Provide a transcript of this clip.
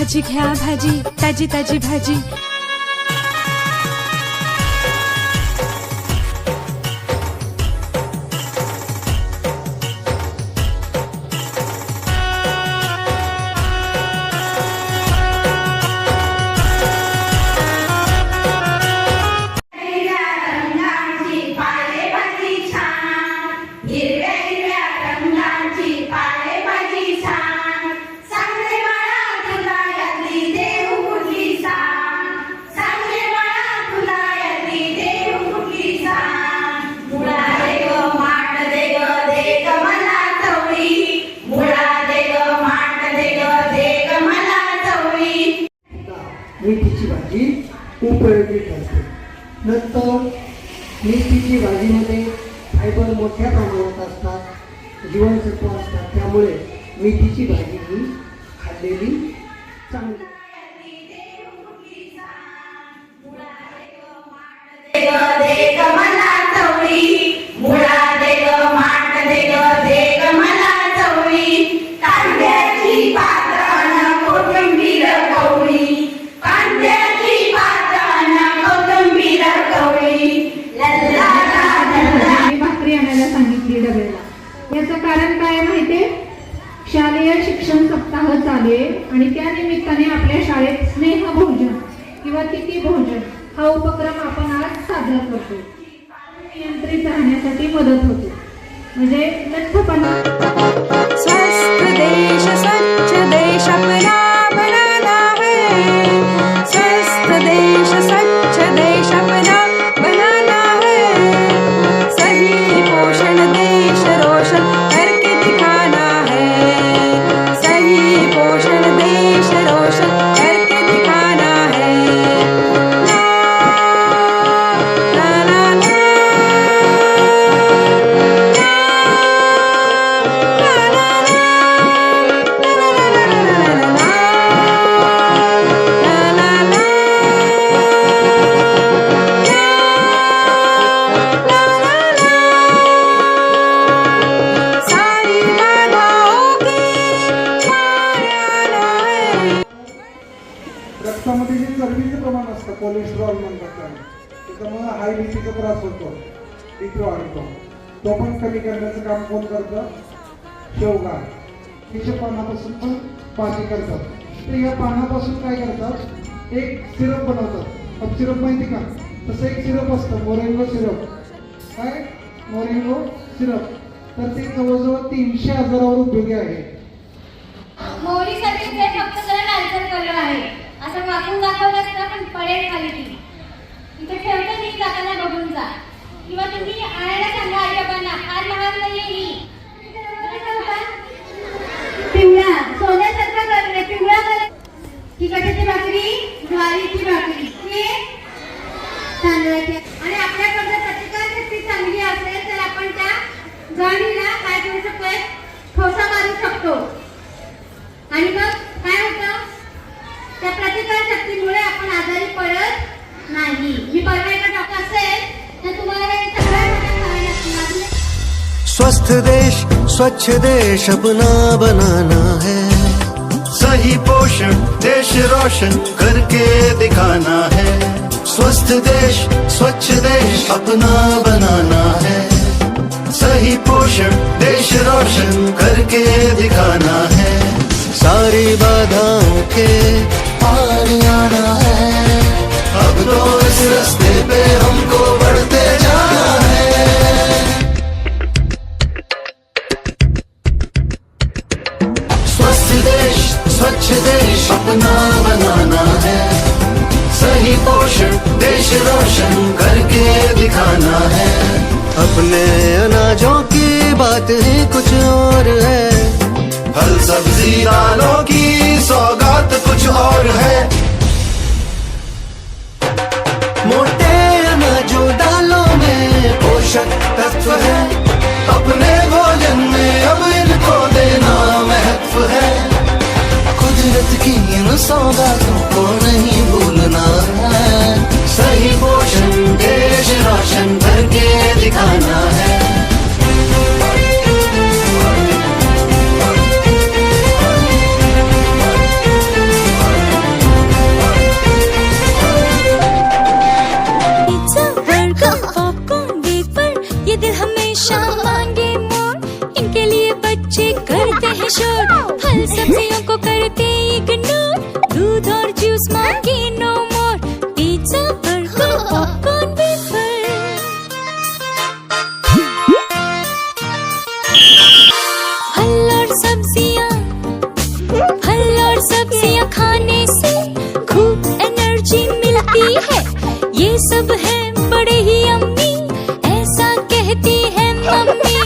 भाजी घ्या भाजी, ताजी ताजी भाजी. मेथीची भाजी उपयोगी ठरते. नंतर मेथीची भाजीमध्ये फायबर मोठ्या प्रमाणात असतात, जीवनसत्व असतात, त्यामुळे मेथीची भाजी ही खाल्लेली चांगली. याचं कारण काय माहितीये? शालेय शिक्षण सप्ताह चालू आहे आणि त्या निमित्ताने आपल्या शाळेत स्नेह भोजन किंवा तिथी भोजन हा उपक्रम आपण आज साजरा करतो. नियंत्रित राहण्यासाठी मदत होते. म्हणजे लठ्ठपणा. स्वस्थ देश स्वच्छ देश अपना बनाना है. स्वस्थ देश स्वच्छ देश अपना बनाना है. सही पोषण देश रोशन करके दिखाना है. सही पोषण देश रोशन करके दिखाना है. ला ला ला रक्तामध्ये जे चरबीचं प्रमाण असतं, कोलेस्ट्रॉल म्हणतात त्याला, त्याच्यामुळे हाय बीपीचा त्रास होतो, बीपी वाढतो. तो पण कमी करण्याचं काम कोण करतं? शेवगा. तिच्या पानापासून पण भाजी करतात. ते या पानापासून काय करतात? एक सिरप बनवतात. अब सिरप माहिती का? तसं एक सिरप असतं, मोरिंगो सिरप. काय? Moringa syrup. तर ते जवळजवळ 300,000वर उपयोगी आहे. मोहरीसाठी ते फक्त त्याला लालसर कलर आहे असं वाकून दाखवलं असतं, पण पडेल खाली ती. इथे ठेवतं ती, जाताना बघून जा. किंवा तुम्ही आणायला सांगा आई बाबांना, फार महाग नाहीये ही. पिवळा सोन्यासारखा कलर आहे, पिवळा कलर. ही कशाची भाकरी? ज्वारीची भाकरी. तांदळाची. आणि आपल्याकडे प्रतिकारशक्ती चांगली असेल तर आपण त्या ज्वारीला काय करू शकतोय? ठोसा मारू शकतो. आणि मग काय होतं? त्या प्रतिकार शक्तीमुळे आपण आजारी पडत नाही. मी परवा एका डॉक्टर असेल तर तुम्हाला हे सगळं करायला लागतं. स्वस्थ देश स्वच्छ देश अपना बनाना है. सही पोषण देश रोशन करके दिखाना है. स्वस्थ देश स्वच्छ देश अपना बनाना है. सही पोषण देश रोशन करके दिखाना है. सारी बाधाओं के पार आना है. अब तो इस रास्ते पे हमको बढ़ते जाना है. स्वस्थ देश स्वच्छ देश अपना बनाना है. सही पोषण देश रोशन करके दिखाना है. अपने अनाजों की बात ही कुछ और है. फल सब्जी दालों की सौगात कुछ और है. मोटे अनाजों दालों में पोषक तत्व है. अपने भोजन में अब इनको देना महत्व है. कुदरत की इन सौगातों को नहीं भूलना है. सही पोषण देश रोशन करके दिखाना है. हेल्दी है, ये सब है बड़े ही यम्मी, ऐसा कहती है मम्मी।